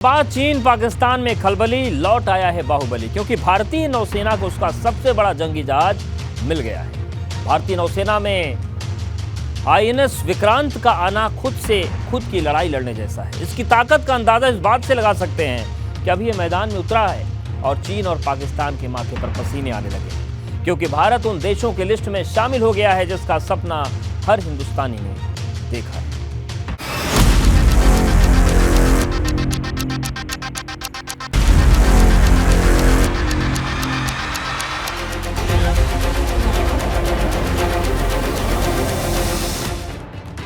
बाद चीन पाकिस्तान में खलबली, लौट आया है बाहुबली, क्योंकि भारतीय नौसेना को उसका सबसे बड़ा जंगी जहाज मिल गया है। भारतीय नौसेना में आईएनएस विक्रांत का आना खुद की लड़ाई लड़ने जैसा है। इसकी ताकत का अंदाजा इस बात से लगा सकते हैं कि अभी ये मैदान में उतरा है और चीन और पाकिस्तान के माथे पर पसीने आने लगे हैं, क्योंकि भारत उन देशों की लिस्ट में शामिल हो गया है जिसका सपना हर हिंदुस्तानी ने देखा है।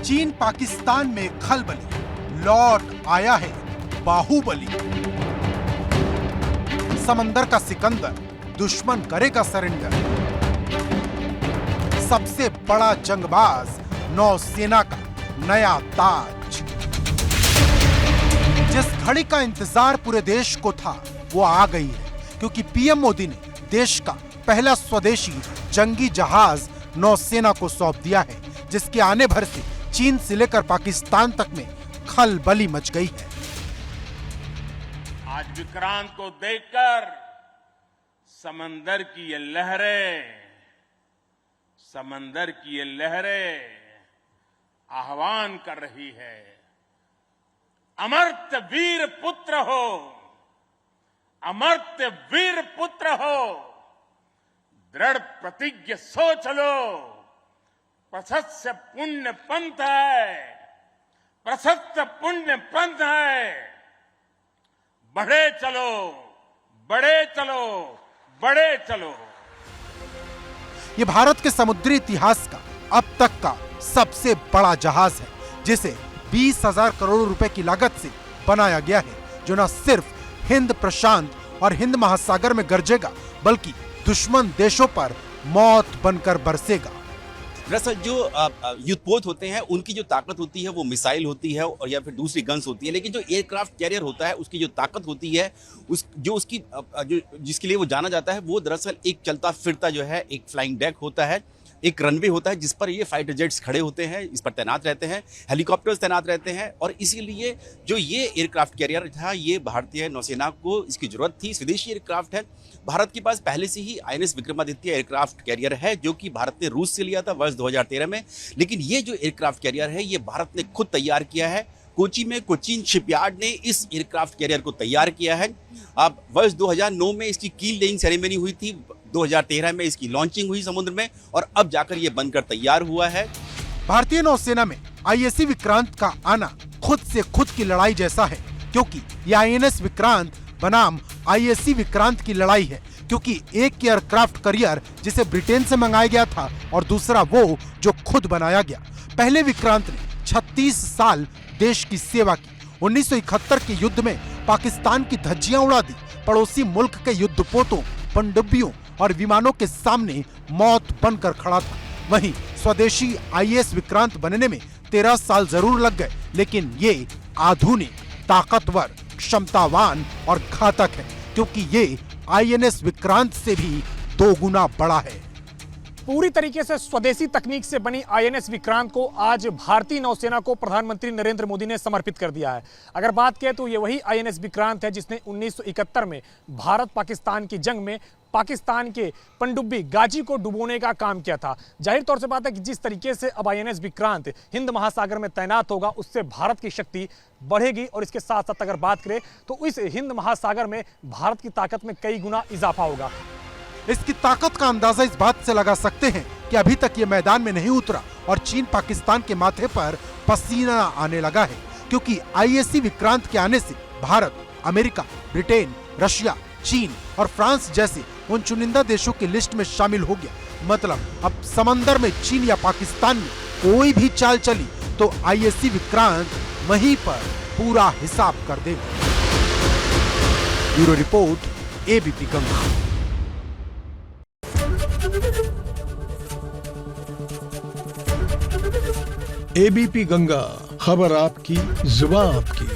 चीन पाकिस्तान में खलबली, लौट आया है बाहुबली। समंदर का सिकंदर, दुश्मन करेगा सरेंडर। सबसे बड़ा जंगबाज, नौसेना का नया ताज। जिस घड़ी का इंतजार पूरे देश को था वो आ गई है, क्योंकि पीएम मोदी ने देश का पहला स्वदेशी जंगी जहाज नौसेना को सौंप दिया है, जिसके आने भर से चीन से लेकर पाकिस्तान तक में खलबली मच गई है। आज विक्रांत को देखकर समंदर की ये लहरें आह्वान कर रही है, अमर्त्य वीर पुत्र हो, अमर्त्य वीर पुत्र हो, दृढ़ प्रतिज्ञ सोच लो, प्रशस्त पुण्य पंथ है, प्रशस्त पुण्य पंथ है। बढ़े चलो, बड़े चलो, बड़े चलो। ये भारत के समुद्री इतिहास का अब तक का सबसे बड़ा जहाज है, जिसे 20,000 करोड़ रुपए की लागत से बनाया गया है, जो न सिर्फ हिंद प्रशांत और हिंद महासागर में गरजेगा, बल्कि दुश्मन देशों पर मौत बनकर बरसेगा। दरअसल जो युद्धपोत होते हैं उनकी जो ताकत होती है वो मिसाइल होती है और या फिर दूसरी गन्स होती है, लेकिन जो एयरक्राफ्ट कैरियर होता है उसकी जो ताकत होती है जिसके लिए वो जाना जाता है वो दरअसल एक चलता फिरता जो है एक फ्लाइंग डेक होता है, एक रनवे होता है जिस पर ये फाइटर जेट्स खड़े होते हैं, इस पर तैनात रहते हैं, हेलीकॉप्टर्स तैनात रहते हैं। और इसीलिए जो ये एयरक्राफ्ट कैरियर था ये भारतीय नौसेना को इसकी जरूरत थी। स्वदेशी एयरक्राफ्ट है। भारत के पास पहले से ही आईएनएस विक्रमादित्य एयरक्राफ्ट कैरियर है, जो कि भारत ने रूस से लिया था वर्ष 2013 में। लेकिन ये जो एयरक्राफ्ट कैरियर है ये भारत ने खुद तैयार किया है। कोची में कोचीन शिपयार्ड ने इस एयरक्राफ्ट कैरियर को तैयार किया है। अब वर्ष 2009 में इसकी कील लेइंग सेरेमनी हुई थी, 2013 में इसकी लॉन्चिंग हुई समुद्र में और अब जाकर ये बनकर तैयार हुआ है। भारतीय नौसेना में आईएनएस विक्रांत का आना खुद की लड़ाई जैसा है, क्योंकि ये आईएनएस विक्रांत बनाम आईएनएस विक्रांत की लड़ाई है, क्योंकि एक एयरक्राफ्ट कैरियर जिसे ब्रिटेन से मंगाया गया था और दूसरा वो जो खुद बनाया गया। पहले विक्रांत ने 36 साल देश की सेवा की। 1971 के युद्ध में पाकिस्तान की धज्जियां उड़ा दी। पड़ोसी मुल्क के युद्धपोतों, पनडुब्बियों और विमानों के सामने मौत बनकर खड़ा था। वहीं स्वदेशी आईएनएस विक्रांत बनने में 13 साल जरूर लग गए, लेकिन ये आधुनिक, ताकतवर, क्षमतावान और घातक है, क्योंकि ये आईएनएस विक्रांत से भी 2 गुना बड़ा है। पूरी तरीके से स्वदेशी तकनीक से बनी आईएनएस विक्रांत को आज भारतीय नौसेना को प्रधानमंत्री नरेंद्र मोदी ने समर्पित कर दिया है। अगर बात करें तो ये वही आईएनएस विक्रांत है जिसने 1971 में भारत पाकिस्तान की जंग में पाकिस्तान के पनडुब्बी गाजी को डुबोने का काम किया था। जाहिर तौर से बात है कि जिस तरीके से अब आईएनएस विक्रांत हिंद महासागर में तैनात होगा उससे भारत की शक्ति बढ़ेगी और इसके साथ साथ अगर बात करें तो इस हिंद महासागर में भारत की ताकत में कई गुना इजाफा होगा। इसकी ताकत का अंदाजा इस बात से लगा सकते हैं कि अभी तक ये मैदान में नहीं उतरा और चीन पाकिस्तान के माथे पर पसीना आने लगा है, क्योंकि आईएनएस विक्रांत के आने से भारत, अमेरिका, ब्रिटेन, रशिया, चीन और फ्रांस जैसे उन चुनिंदा देशों की लिस्ट में शामिल हो गया। मतलब अब समंदर में चीन या पाकिस्तान में कोई भी चाल चली तो आईएनएस विक्रांत वहीं पर पूरा हिसाब कर देगा। Bureau report, ABP Ganga. ABP Ganga, खबर आपकी, जुबान आपकी।